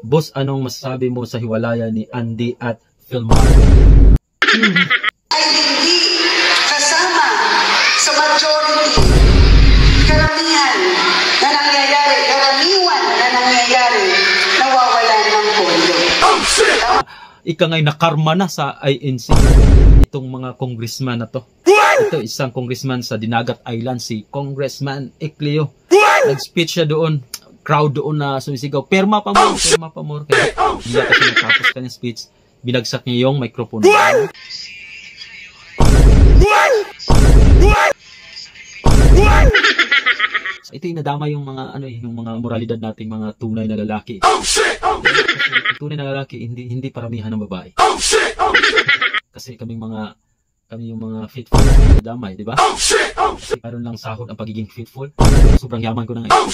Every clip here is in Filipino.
Boss, anong masasabi mo sa hiwalayan ni Andy at Filmar? Ay hindi kasama sa majority, karamihan na nangyayari, karaniwan na nangyayari, nawawalan ng pondo. Ika nga'y nakarma na sa INC itong mga congressman na to. Ito isang congressman sa Dinagat Island, si Congressman Ecleo. Nag-speech siya doon, crowd doon na sumisigaw, perma pa more, perma pa more. Kaya hindi kasi natapos kanyang speech, binagsak niya yung microphone. Ito yung nadama yung mga yung mga moralidad nating mga tunay na lalaki. Tunay na lalaki hindi paramihan ng babae. Kasi kami yung mga faithful na damay, di ba? Kasi karon lang sahod ang pagiging faithful. Sobrang yaman ko na ngayon.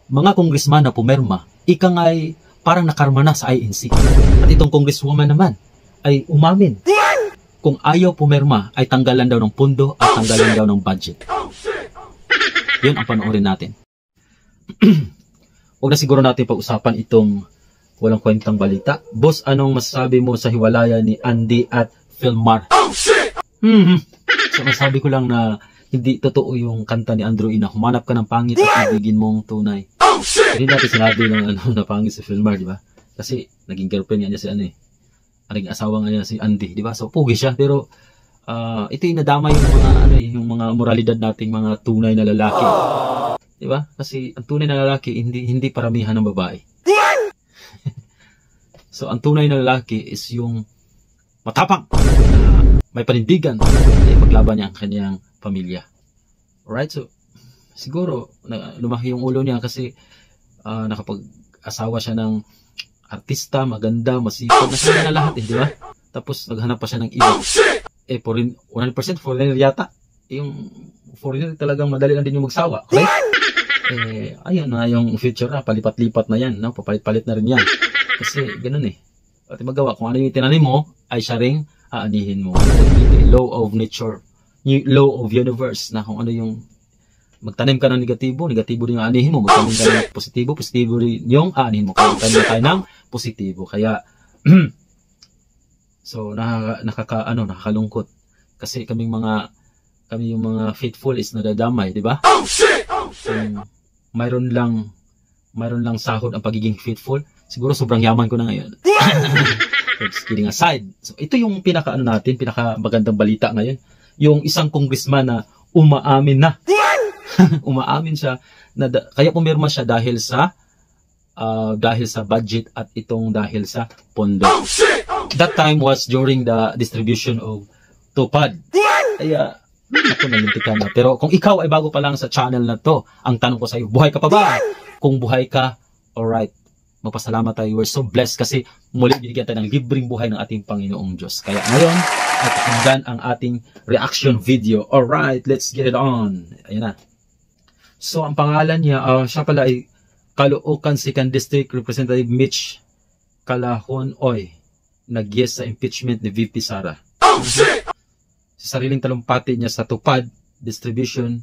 Mga congressman na pumerma, ika nga'y parang nakarma na sa INC. At itong congresswoman naman ay umamin. Kung ayaw pumerma, ay tanggalan daw ng pundo at tanggalan daw ng budget. Yun ang panoorin natin. Huwag na siguro natin pag-usapan itong walang kwentang balita. Boss, anong masasabi mo sa hiwalayan ni Andy at Filmar? So masabi ko lang na hindi totoo yung kanta ni Andrew Ina. Humanap ka ng pangit at ibigin mong tunay. Hindi natin sinabi na pangit si Filmar, di ba? Kasi naging girlfriend niya si naging asawa nga niya si Andy, di ba? So pugi siya, pero ito yung nadama yung mga moralidad nating mga tunay na lalaki. Di ba? Kasi ang tunay na lalaki hindi paramihan ng babae. So ang tunay na lalaki is yung matapang, may panindigan, paglaban niya ang kanyang pamilya. Alright, so siguro lumaki yung ulo niya kasi nakapag-asawa siya ng artista, maganda, masipag, nasaya na lahat, di ba? Tapos naghanap pa siya ng iba. 100% foreigner yata. Yung foreigner talagang madali lang din yung magsawa. Okay? Ayun na yung future na, palipat-lipat na yan, no? Papalit-palit na rin yan. Kasi ganun At magawa, kung ano yung tinanim mo, ay siya ring aanihin mo. Law of nature, law of universe, na kung ano yung magtanim ka ng negatibo, negatibo din yung aanihin mo. Magtanim ka ng positibo, positibo din yung aanihin mo. Kaya magtanim tayo ng positibo. Kaya, so, nakakalungkot. Kasi kami yung mga faithful is nadadamay, di ba? Kung mayroon lang sahod ang pagiging faithful, siguro sobrang yaman ko na ngayon. Just kidding aside. So, ito yung pinaka magandang balita ngayon. Yung isang congressman na umaamin na. Umaamin siya na kaya pumirma siya dahil sa budget at itong dahil sa pondo. That time was during the distribution of tupad. Kaya ako nalintikan na. Pero kung ikaw ay bago pa lang sa channel na to, ang tanong ko sa iyo, buhay ka pa ba? Kung buhay ka, alright, magpasalamat tayo. We're so blessed kasi muli binigyan tayo ng libreng buhay ng ating Panginoong Diyos. Kaya ngayon, ay pakinggan ang ating reaction video. Alright, let's get it on. Ayan na. So, ang pangalan niya, siya pala ay Caloocan 2nd District Representative Mitch Calahon-Oy. Nag-yes sa impeachment ni VP Sara. Sa sariling talumpati niya sa tupad, distribution,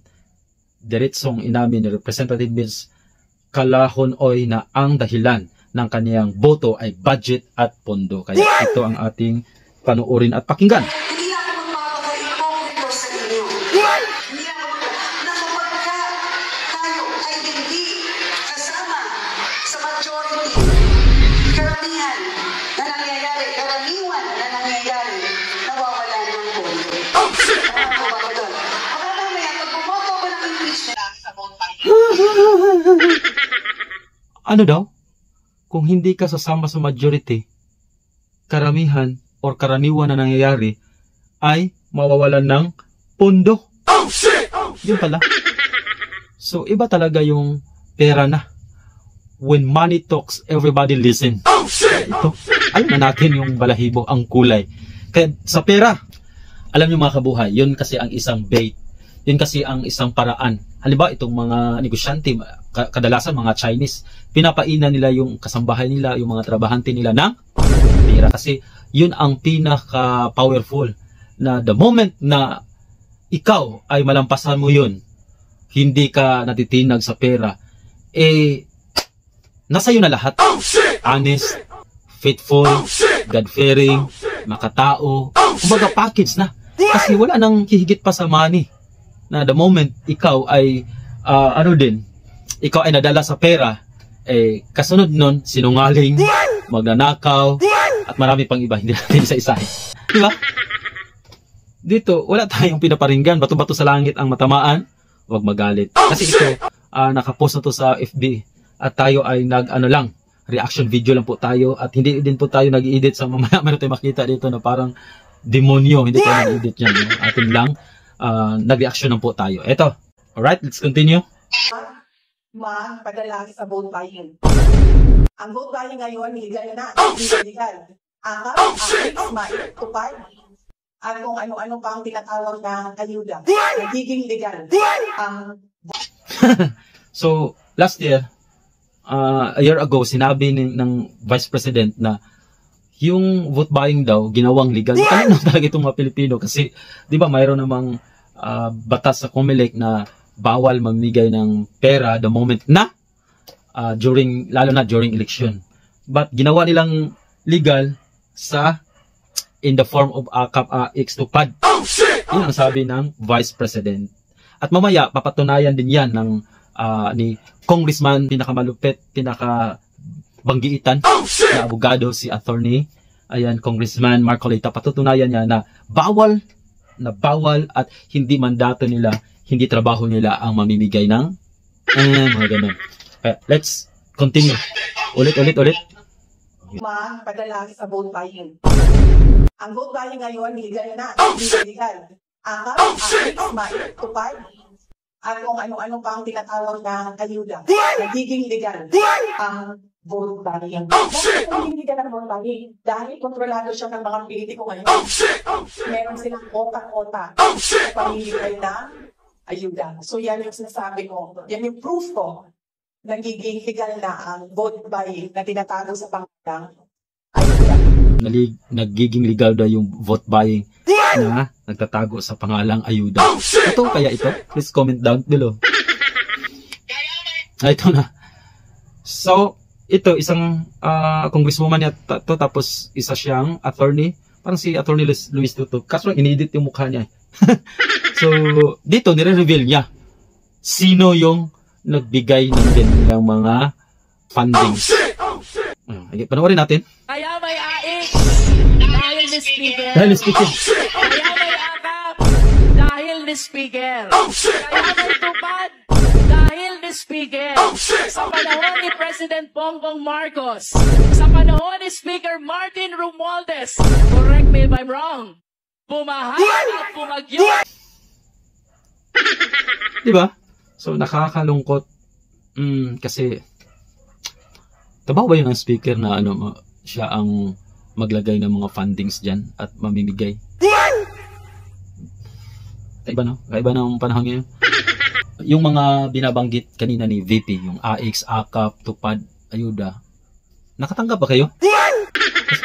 diretsong inamin ni Representative Mitch Calahon-Oy na ang dahilan ng kaniyang boto ay budget at pondo. Kaya ito ang ating panuorin at pakinggan. Hindi ako magpapaka-ipokrito sa inyo. Hindi ako na kapag tayo ay hindi kasama sa majority, karamihan na nangyayari, karaniwan na nangyayari, nawawalan ng pondo. Ano ba ko doon? Baka mamaya, pag bumoto ko ng impeachment, ano daw? Kung hindi ka sasama sa majority, karamihan or karaniwan na nangyayari ay mawawalan ng pondo. Yun pala. So, iba talaga yung pera na. When money talks, everybody listen. Ito, alam na natin yung balahibo, ang kulay. Kaya sa pera, alam niyo mga kabuhay, yun kasi ang isang bait. Yun kasi ang isang paraan. Halimbawa, itong mga negosyante, kadalasan mga Chinese, pinapainan nila yung kasambahay nila, yung mga trabahante nila ng pera. Kasi yun ang pinaka-powerful na the moment na ikaw ay malampasan mo yun, hindi ka natitinag sa pera, nasa iyo na lahat. Honest, faithful, God-fearing, makatao, kumbaga package na. Kasi wala nang hihigit pa sa money. Na the moment ikaw ay, ikaw ay nadala sa pera, kasunod nun, sinungaling, magnanakaw, at marami pang iba, hindi natin isa-isahin. Di ba? Dito, wala tayong pinaparinggan, bato-bato sa langit ang matamaan, huwag magalit. Kasi ito, nakapost na to sa FB, at tayo ay reaction video lang po tayo, at hindi din po tayo nag-edit sa mamaya, meron tayo makita dito na parang demonyo, hindi tayo nag-edit yan. No? Atin lang, nag-reaction lang po tayo. Eto, alright, let's continue. Padala sa vote buying. Ang vote buying ngayon, legal na. Legal. Ang maitupad. At kung ano-ano pa ang tinatawag na ayuda. Nagiging legal. So, last year, a year ago, sinabi ng Vice President na yung vote buying daw, ginawang legal. Kanina talaga itong mga Pilipino kasi, di ba, mayroon namang batas sa COMELEC na bawal mamigay ng pera the moment na lalo na during election. But ginawa nilang legal in the form of X-Tupad. Yun ang sabi ng Vice President. At mamaya papatunayan din yan ng ni Congressman, pinakabanggiitan na abogado, si attorney, Congressman Marcolita. Patutunayan niya na bawal at hindi mandato nila, hindi trabaho nila ang mamimigay ng mga ganun. Let's continue. Ulit. Padala sa vote buying. Ang vote buying ngayon, legal na. Legal. Ang maitupad. At kung ano-ano pa ang tinatawag na ayuda. Nagiging legal. Ang vote buying. Bakit nagiging legal ang vote buying? Dahil kontrolado siya ng mga politiko ngayon. Meron silang otak-otak sa pamimigay ng ayuda. So yan yung sinasabi ko. Yan yung proof ko. Nagiging legal na ang vote buying na tinatago sa pangalang ayuda. Nagiging legal daw yung vote buying na nagtatago sa pangalang ayuda. Ito kaya ito? Please comment down below. Ito na. So, ito isang congresswoman yata to, tapos isa siyang attorney. Parang si Attorney Luis Tuto. Kaso lang inedit yung mukha niya. So, dito nire-reveal niya sino yung nagbigay ng kanilang mga fundings. Panoorin natin. Kaya may AX dahil ni Speaker. Kaya may AKAP dahil ni Speaker. Kaya may tupad dahil ni Speaker. Sa panahon ni President Bongbong Marcos. Sa panahon ni Speaker Martin Romualdez. Correct me if I'm wrong. Pumahay at pumagyo. Diba? So, nakakalungkot. Kasi, taba ba yun ang speaker na siya ang maglagay ng mga fundings dyan at mamimigay? Kaiba no? Kaiba ng panahon ngayon. Yung mga binabanggit kanina ni VP, yung AX, AKAP, Tupad, Ayuda, nakatanggap ba kayo? Kasi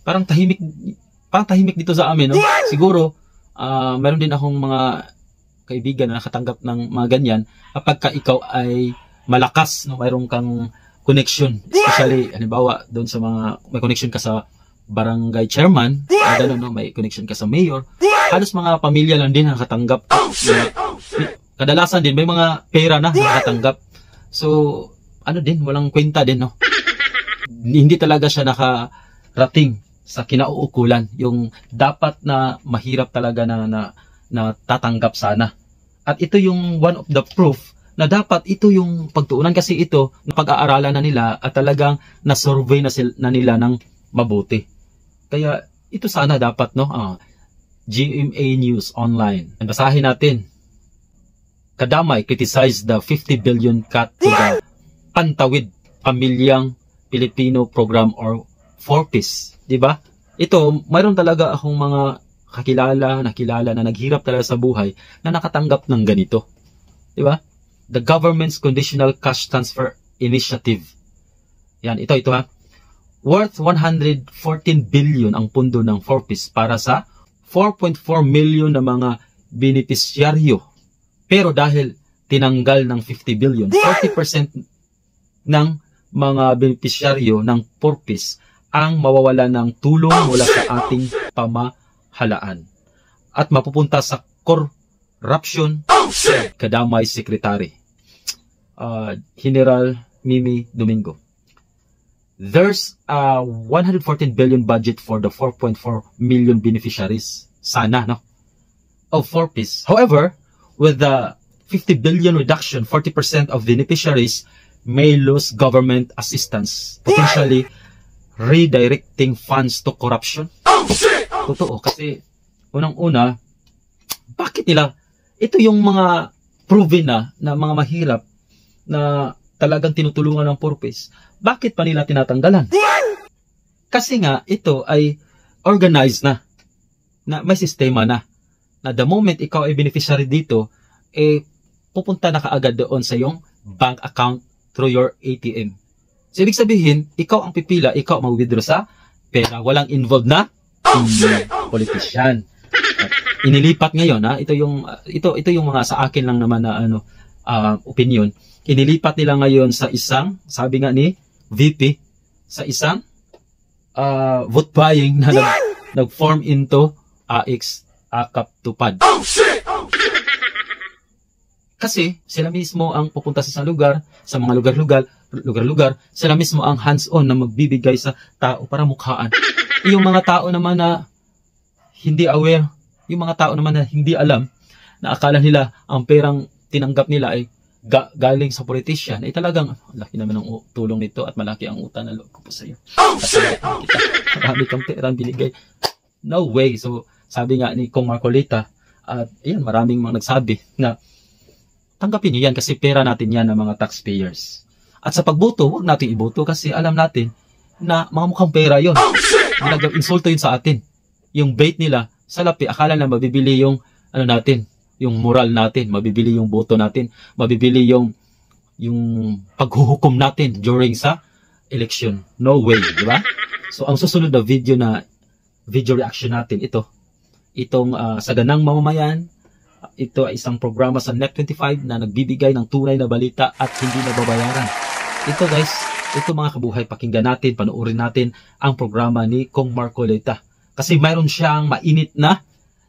parang tahimik dito sa amin, no? Siguro, meron din akong mga kaibigan na nakatanggap ng mga ganyan kapag ikaw ay malakas, no, mayroon kang connection, especially halimbawa doon sa mga may connection ka sa barangay chairman, gano'n, no, may connection ka sa mayor, halos mga pamilya lang din nakatanggap. Kadalasan din may mga pera na nakatanggap. So walang kwenta din, no. Hindi talaga siya nakarating sa kinauukulan, yung dapat na mahirap talaga na tatanggap sana. At ito yung one of the proof na dapat ito yung pagtuunan, kasi ito napag-aaralan na nila at talagang na-survey na nila ng mabuti. Kaya ito sana dapat, no, GMA News Online. Basahin natin. Kadamay criticized the 50 billion cut to the Pantawid Pamilyang Pilipino Program or 4PIS. Diba? Ito, mayroon talaga akong mga nakilala na naghirap talaga sa buhay na nakatanggap ng ganito. Diba? The government's Conditional Cash Transfer Initiative. Yan, ito ha. Worth 114 billion ang pundo ng 4PIS para sa 4.4 million na mga benepisyaryo. Pero dahil tinanggal ng 50 billion, 40% ng mga benepisyaryo ng purpose ang mawawala ng tulong mula sa ating pamahalaan at mapupunta sa corruption kadamay secretary. General Mimi Domingo. There's a 114 billion budget for the 4.4 million beneficiaries. Sana, no? Of purpose. However, with the 50 billion reduction, 40% of beneficiaries may lose government assistance, potentially redirecting funds to corruption. Totoo, kasi unang-una, bakit nila, ito yung mga proven na mga mahirap na talagang tinutulungan ng purpose, bakit pa nila tinatanggalan? Kasi nga, ito ay organized na may sistema na the moment ikaw ay beneficiary dito, pupunta na kaagad doon sa iyong bank account through your ATM. So, ibig sabihin, ikaw ang pipila, ikaw ang mag-withdraw sa pera. Walang involved na politician. Inilipat ngayon, ito yung mga sa akin lang naman na opinion. Inilipat nila ngayon sa isang, sabi nga ni VP, sa isang vote buying na nag-form into AX, AKAP Tupad. Kasi sila mismo ang pupunta sa isang lugar, sa mga lugar-lugar, sila mismo ang hands-on na magbibigay sa tao para mukhaan. Yung mga tao naman na hindi aware, yung mga tao naman na hindi alam, na akala nila ang perang tinanggap nila ay galing sa politician, ay talagang laki naman ng tulong nito at malaki ang utang na loob ko po sa iyo. Marami kang perang binigay. No way. So, sabi nga ni Kong Marcolita, at yan, maraming mga nagsabi na tanggapin niyo yan kasi pera natin yan ng mga taxpayers. At sa pagboto, huwag natin iboto kasi alam natin na mga mukhang pera yun. Insulto yun sa atin. Yung bait nila, salapi, akala na mabibili yung natin, yung moral natin, mabibili yung boto natin, mabibili yung paghuhukom natin during sa election. No way, di ba? So, ang susunod na video reaction natin, itong Saganang Mamamayan. Ito ay isang programa sa Net25 na nagbibigay ng tunay na balita at hindi nababayaran. Ito guys, ito mga kabuhay, pakinggan natin, panoorin natin ang programa ni Kong Marcolita. Kasi mayroon siyang mainit na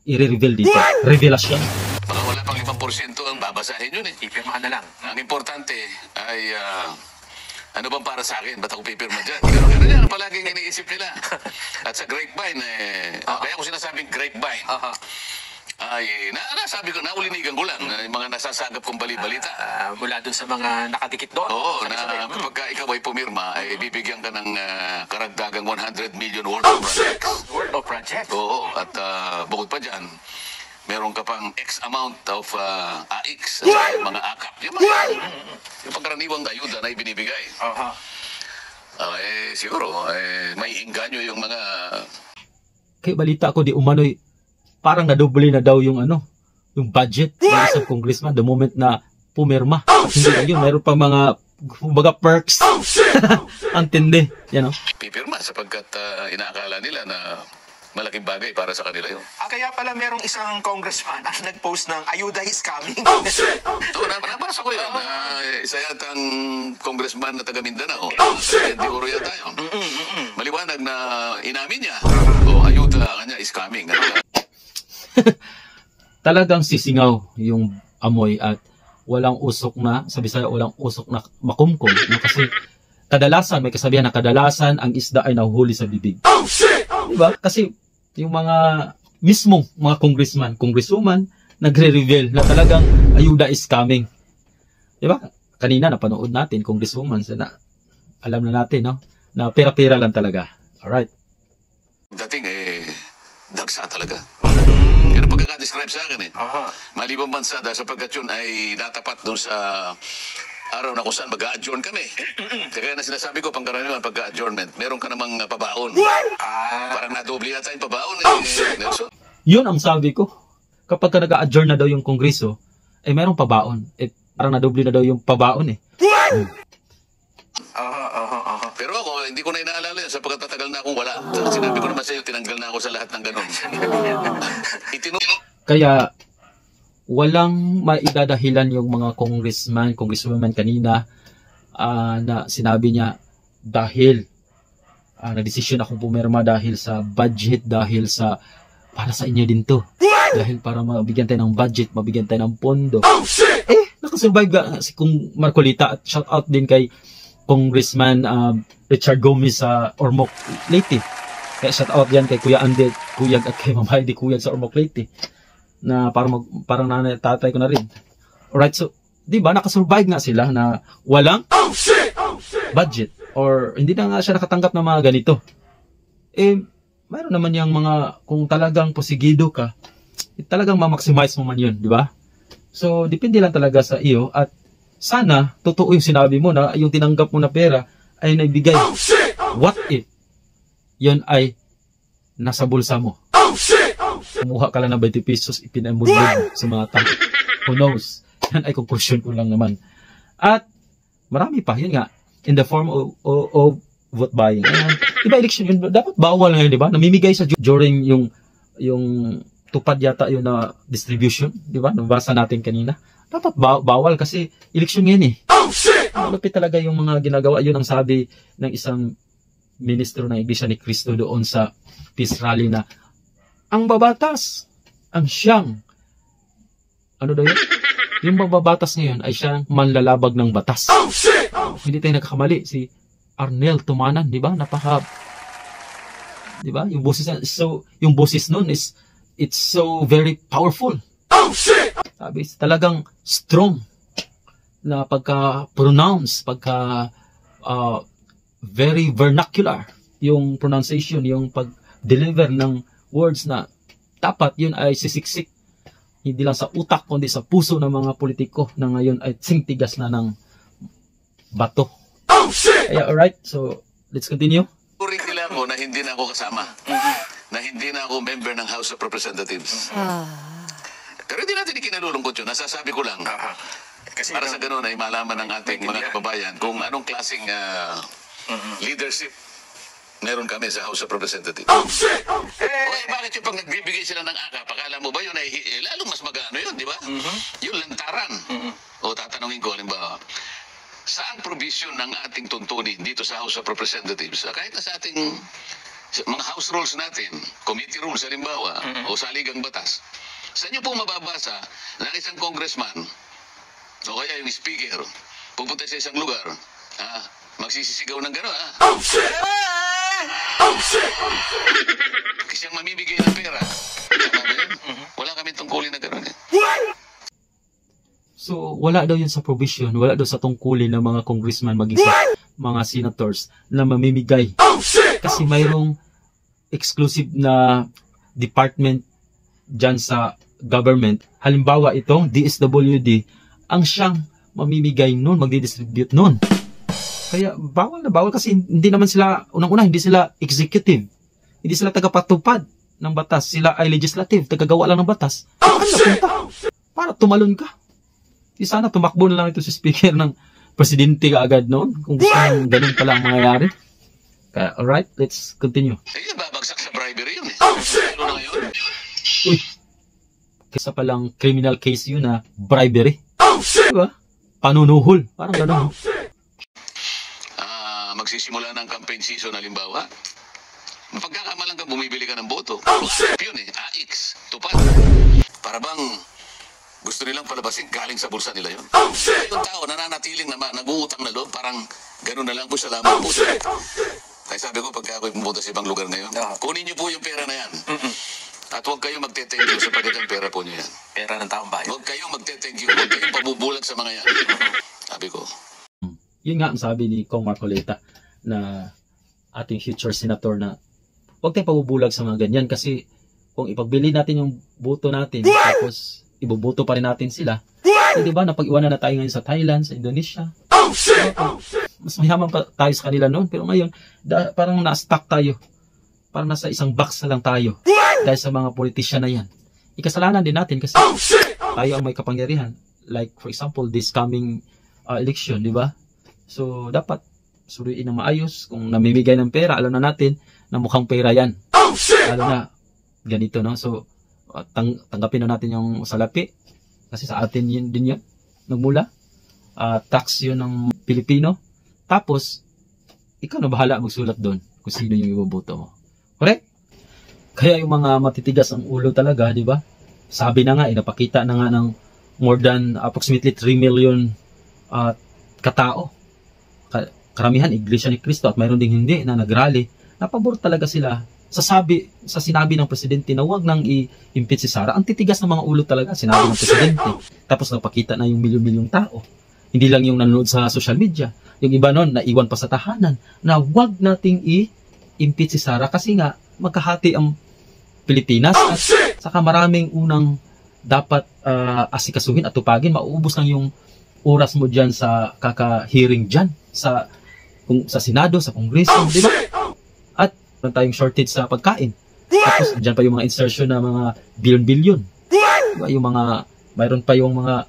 i-reveal dito. Revelasyon. Baka wala pang 5% ang babasahin yun eh. Ipirmahan na lang. Ang importante ay, ano bang para sa akin? Ba't ako pipirma dyan? Pero yan, palaging iniisip nila. At sa grapevine, kaya ko sinasabing grapevine. Ay, sabi ko, naulinigan ko lang, yung mga nasasagap kong bali-balita. Mula dun sa mga nakadikit doon. Oo, na pagka ikaw ay pumirma, ay bibigyan ka ng karagdagang 100 million worth of projects. World of project. Oo, at bukod pa dyan, meron ka pang X amount of AX, mga AKAP. Yung pangkaraniwang ayuda na ibinibigay. Siguro, may inganyo yung mga... Kaya balita ko, di umano'y parang nadoble na daw yung budget ng isang congressman the moment na pumirma. At hindi na yun, meron pa mga perks. Ang tindi, yan o. Pipirma sapagkat inaakala nila na malaking bagay para sa kanila yun. Kaya pala merong isang congressman ang nag-post ng ayuda is coming. Ito, nabasa ko yun. Isa yatang congressman na taga Mindanao. Hindi uro yata yun. Maliwanag na inamin niya. Ayuda kanya is coming. Talagang sisingaw yung amoy at walang usok na, sabi sa'yo, walang usok na makumkum. Kasi kadalasan, may kasabihan na kadalasan ang isda ay nahuhuli sa bibig. Diba? Kasi yung mga mismong mga congresswoman, nagre-reveal na talagang ayuda is coming. Diba? Kanina napanood natin, congresswoman, alam na natin, no? Na pera-pera lang talaga. Alright. Dating dagsa talaga. Yan ang pagkaka-describe sa akin Malibang bansa dahil sapagkat yun ay natapat doon sa araw na kung saan mag-a-adjourn kami. Kaya na sinasabi ko, pangkaraniwan pagka-adjournment, meron ka namang pabaon. Parang nadoble yata yung pabaon Nelson. Yun ang sabi ko. Kapag ka nag-a-adjourn na daw yung kongreso, merong pabaon. Parang nadoble na daw yung pabaon Pero ako, hindi ko na inaalala yan sapagkat tatagal na akong wala. Sinabi ko naman sa iyo, tinanggal na ako sa lahat ng ganun. Kaya, walang maidadahilan yung mga congresswoman kanina na sinabi niya dahil nagdesisyon akong pumirma dahil sa budget, dahil sa para sa inyo din to. Dahil para mabigyan tayo ng budget, mabigyan tayo ng pondo. Nakasurvive ka si Kung Marcolita, at shout out din kay Congressman Richard Gomez sa Ormoc Leyte. Kaya shout out yan kay Kuya Ande Kuyag at kay Mama Heidi Kuyag sa Ormoc Leyte. Na parang nanay tatay ko na rin. Alright, so di ba nakasurvive nga sila na walang budget or hindi na nga siya nakatanggap ng mga ganito. Mayroon naman yung mga, kung talagang posigido ka, talagang ma-maximize mo man yun, di ba? So, depende lang talaga sa iyo at sana, totoo yung sinabi mo na yung tinanggap mo na pera ay naibigay. What if yun ay nasa bulsa mo? Kumuha ka lang ng 20 pesos, ipinamulog sa mga tao. Who knows? Yan ay conclusion ko lang naman. At marami pa, yun nga, in the form of vote buying. Diba election yun, dapat bawal ngayon, di ba? Namimigay sa during yung tupad yata yun na distribution, di ba? Nabasa natin kanina. Dapat bawal kasi election ngayon eh. Malupit talaga yung mga ginagawa. Yun ang sabi ng isang ministro ng Iglesia ni Cristo doon sa peace rally na ang babatas, ang siyang, ano daw yun? Yung babatas ngayon ay siyang manlalabag ng batas. Hindi tayo nagkakamali. Si Arnel Tumanan, di ba? Di ba? Yung boses nun is, it's so very powerful. Sabi, talagang strong na pagka-pronounce, very vernacular yung pronunciation, yung pag-deliver ng words na dapat yun ay sisiksik hindi lang sa utak kundi sa puso ng mga politiko na ngayon ay singtigas na ng bato. Kaya alright, so let's continue. Turing nila ako na hindi na ako kasama. Na hindi na ako member ng House of Representatives. Pero hindi natin ikinalulungkot yun. Nasasabi ko lang. Kasi Para sa ganun ay malaman ng ating mga kababayan kung anong klaseng leadership meron kami sa House of Representatives. Bakit yung pag nagbibigay sila ng AKAP, pakala mo ba yun ay lalong mas magano yun, di ba? Yung lantaran. O tatanungin ko, halimbawa, saan provision ng ating tuntunin dito sa House of Representatives? Kahit na sa ating mga House rules natin, committee rules, halimbawa, o saligang batas, saan nyo po mababasa na isang congressman o kaya yung speaker pupunta sa isang lugar, magsisisigaw ng gano'n, kasi ang mamimigay ng pera, wala kami tungkulin na gano'n eh. So, wala daw yun sa provision, wala daw sa tungkulin ng mga congressman maging sa mga senators na mamimigay. Kasi mayroong exclusive na department dyan sa government. Halimbawa itong DSWD, ang siyang mamimigay nun, magdidistribute nun. Kaya bawal na bawal kasi hindi naman sila, unang-una, hindi sila executive. Hindi sila tagapatupad ng batas. Sila ay legislative, tagagawa lang ng batas. Saan napunta? Para tumalon ka. Di sana tumakbo na lang ito si speaker ng presidente ka agad noon. Kung gusto nang ganun pala ang mangyayari. Kaya, alright, let's continue. Babagsak sa bribery yun eh. Ano na ngayon? Uy, kaysa palang criminal case yun na bribery. Diba? Panunuhol. Parang ganun. Magsisimula ng campaign season halimbawa, pagkakamalang ka bumibili ka ng boto. Yun eh, AX, tupad. Para bang gusto nilang palabasin galing sa bulsa nila yun. Yung tao nananatiling na nag-uutang na loob, parang gano'n na lang po salamat po. Kaya sabi ko, pagka ako'y pumunta sa ibang lugar na yun, kunin niyo po yung pera na yan. At huwag kayong magte-thank you sapagkat ang pera po niyo yan. pera ng taong bayan. Huwag kayong magte-thank you, huwag kayong pabubulag sa mga yan. Sabi ko. Yun nga ang sabi ni Kong Marcolita na ating future senator na huwag tayong pabubulag sa mga ganyan kasi kung ipagbili natin yung boto natin tapos iboboto pa rin natin sila, di ba napag-iwanan na tayo ngayon sa Thailand, sa Indonesia. Mas mayaman pa tayo sa kanila noon pero ngayon parang na-stuck tayo. Parang nasa isang box na lang tayo dahil sa mga politisyan na yan. Ikasalanan din natin kasi tayo ang may kapangyarihan. Like for example, this coming election, di ba? So, dapat suriin na maayos. Kung namimigay ng pera, alam na natin na mukhang pera yan. Lalo na ganito, no? So, tanggapin na natin yung salapi. Kasi sa atin yun din yun. Nagmula. Tax yun ng Pilipino. Tapos, ikaw na bahala magsulat doon kung sino yung iboboto mo. Correct? Kaya yung mga matitigas ang ulo talaga, di ba? Sabi na nga, napakita na nga ng more than approximately 3 million katao. Karamihan, Iglesia ni Cristo at mayroon ding hindi na nagrally. Napabor talaga sila sa sinabi ng presidente na huwag nang i-impeach si Sara. Ang titigas ng mga ulo talaga, sinabi ng presidente. Tapos napakita na yung milyon-milyong tao. Hindi lang yung nanonood sa social media. Yung iba nun, naiwan pa sa tahanan na huwag nating i-impeach si Sara kasi nga magkahati ang Pilipinas at saka maraming unang dapat asikasuhin at tupagin. Mauubos lang yung oras mo dyan sa kaka-hearing dyan sa Senado, sa Kongreso, di ba? At meron tayong shortage sa pagkain. Tapos dyan pa yung mga insertion na mga bilyon-bilyon. Diba? Yung mga, mayroon pa yung mga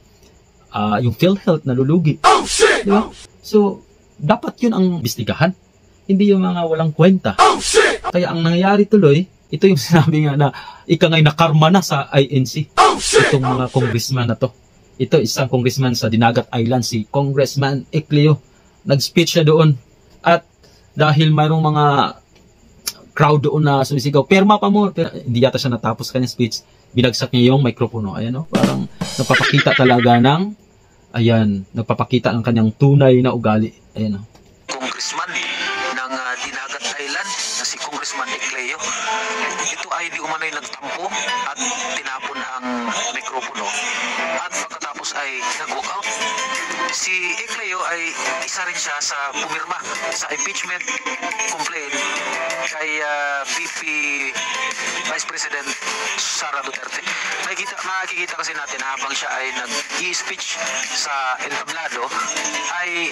yung PhilHealth na lulugi. Di ba? So, dapat yun ang bistigahan. Hindi yung mga walang kwenta. Kaya ang nangyayari tuloy, ito yung sinabi nga na ika ngay nakarma na sa INC. Itong mga congressman na to. Ito isang congressman sa Dinagat Island, si Congressman Ecleo. Nag-speech siya doon. At dahil mayroong mga crowd doon na sumisigaw, perma pa mo. Hindi yata siya natapos kanyang speech. Binagsak niya yung microphone. Ayan, no? Parang napapakita talaga ng nagpapakita ng kanyang tunay na ugali. Ayan, no? Congressman ng Dinagat Island na si Congressman Ecleo. Ito ay di umano'y nagtampo at tinapon ang mikropono at pagkatapos ay nag-walk out. Si Ecleo ay isa rin siya sa pumirma sa impeachment complaint kay VP Vice President Sara Duterte. Makikita kasi natin habang siya ay nag-i-speech sa entablado ay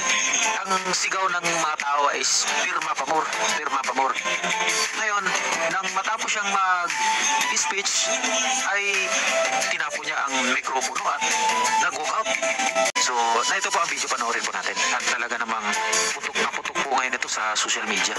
ang sigaw ng mga tao ay pirma pamor, pirma pamor. Ngayon, nang matapos siyang mag-speech ay tinapo niya ang mikropono at nag-walk out. So, na ito po ang video, panoorin po natin. At talaga namang putok na putok po ngayon ito sa social media.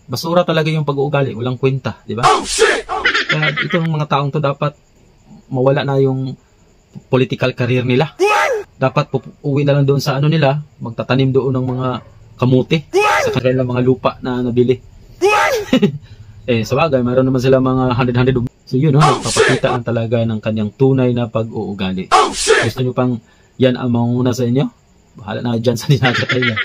Basura talaga yung pag-uugali, walang kwenta, di ba? Kaya itong mga taong to dapat mawala na yung political career nila. Dapat uwi na lang doon sa ano nila, magtatanim doon ng mga kamuti sa kanilang mga lupa na nabili. Sa bagay, mayroon naman sila mga 100. So yun, nagpapakita lang talaga ng kanyang tunay na pag-uugali. Gusto nyo pang yan ang manguna sa inyo? Bahala na dyan sa Dinagat Island.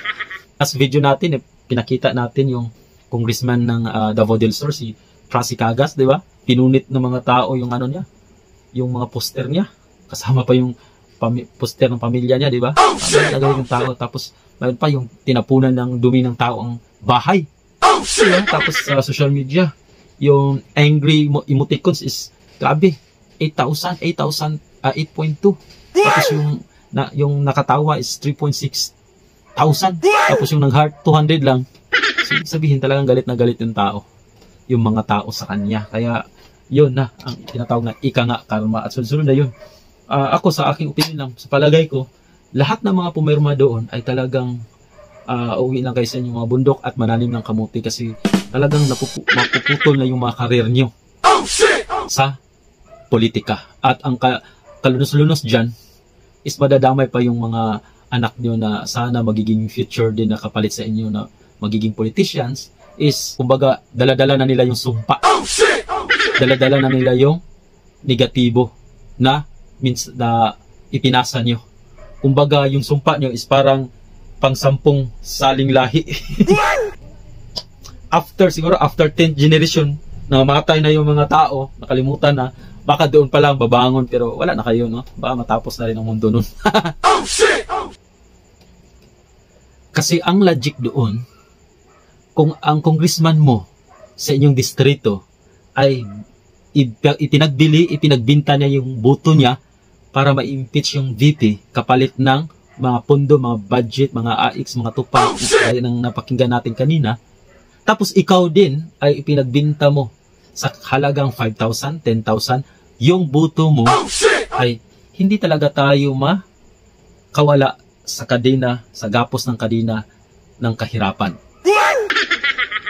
Last video natin, pinakita natin yung congressman ng Davao del Sur, si Frasi Cagas, di ba? Pinunit ng mga tao yung ano niya, yung mga poster niya. Kasama pa yung poster ng pamilya niya, di ba? Yung tao. Tapos, mayroon pa yung tinapunan ng dumi ng tao ang bahay. Diba? Tapos, sa social media, yung angry emoticons is, grabe, 8,000, 8.2. Tapos, yung nakatawa is 3,600. Tapos, yung nag-heart, 200 lang. So, sabihin talagang galit na galit yung tao. Yung mga tao sa kanya. Kaya, yun na, ang tinatawag na ika nga karma. At sunod na yun. Ako sa aking opinion lang, sa palagay ko, lahat ng mga pumirma doon ay talagang uwi lang kayo sa inyong mga bundok at mananim ng kamuti kasi talagang mapuputol na yung mga karir nyo sa politika. At ang kalunos-lunos dyan is madadamay pa yung mga anak nyo na sana magiging future din na kapalit sa inyo na magiging politicians is, kumbaga, daladala na nila yung sumpa. Daladala na nila yung negatibo na ipinasa nyo. Kumbaga, yung sumpa nyo is parang pang-10 saling lahi. Siguro after 10th generation, na mamatay na yung mga tao, nakalimutan na, baka doon pa lang babangon, pero wala na kayo, no? Baka matapos na rin ang mundo nun. Kasi ang logic doon, kung ang congressman mo sa inyong distrito ay ipinagbinta niya yung boto niya para ma-impeach yung VP kapalit ng mga pondo, mga budget, mga AX, mga tupad gaya ng napakinggan natin kanina. Tapos ikaw din ay ipinagbinta mo sa halagang 5,000, 10,000. Yung boto mo ay hindi talaga tayo makawala sa kadena, sa gapos ng kadena ng kahirapan.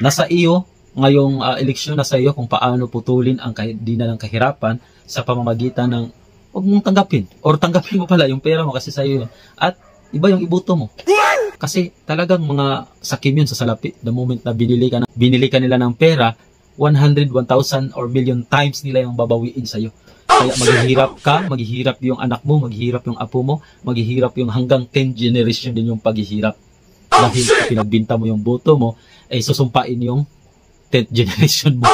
Nasa iyo, ngayong eleksyon, nasa iyo kung paano putulin ang dina ng kahirapan sa pamamagitan ng huwag mong tanggapin. Or tanggapin mo pala yung pera mo kasi sa iyo. At iba yung iboto mo. Kasi talagang mga sakim yun sa salapi. The moment na binili ka nila ng pera, 100, 1,000 or million times nila yung babawiin sa iyo. Kaya maghihirap ka, maghihirap yung anak mo, maghihirap yung apo mo, maghihirap yung hanggang 10 generation din yung paghihirap. Dahil pinagbinta mo yung boto mo, ay susumpain yung 10th generation mo.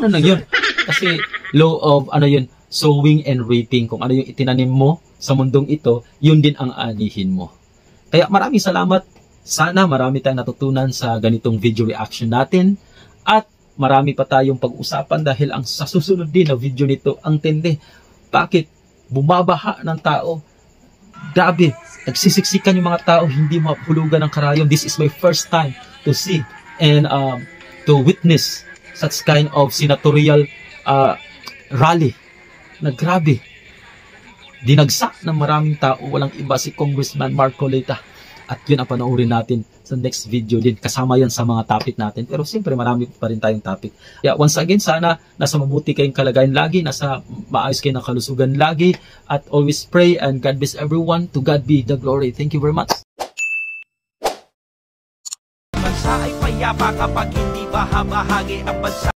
Ano lang yun? Kasi law of, sowing and reaping. Kung ano yung itinanim mo sa mundong ito, yun din ang anihin mo. Kaya maraming salamat. Sana marami tayong natutunan sa ganitong video reaction natin. At marami pa tayong pag-usapan dahil ang sa susunod din na video nito, ang tindi. Bakit? Bumabaha ng tao. Grabe. Nagsisiksikan yung mga tao, hindi mapulugan ng karayom. This is my first time to see and to witness such kind of senatorial rally na grabe. Dinagsak ng maraming tao, walang iba si Congressman Marcolita. At yun ang panoorin natin sa next video din. Kasama yan sa mga topic natin. Pero siyempre marami pa rin tayong topic. Yeah, once again, sana nasa mabuti kayong kalagayan lagi, nasa maayos kayong kalusugan lagi, at always pray and God bless everyone. To God be the glory. Thank you very much. Bansa ay payapa kapag hindi bahagi ang bansa.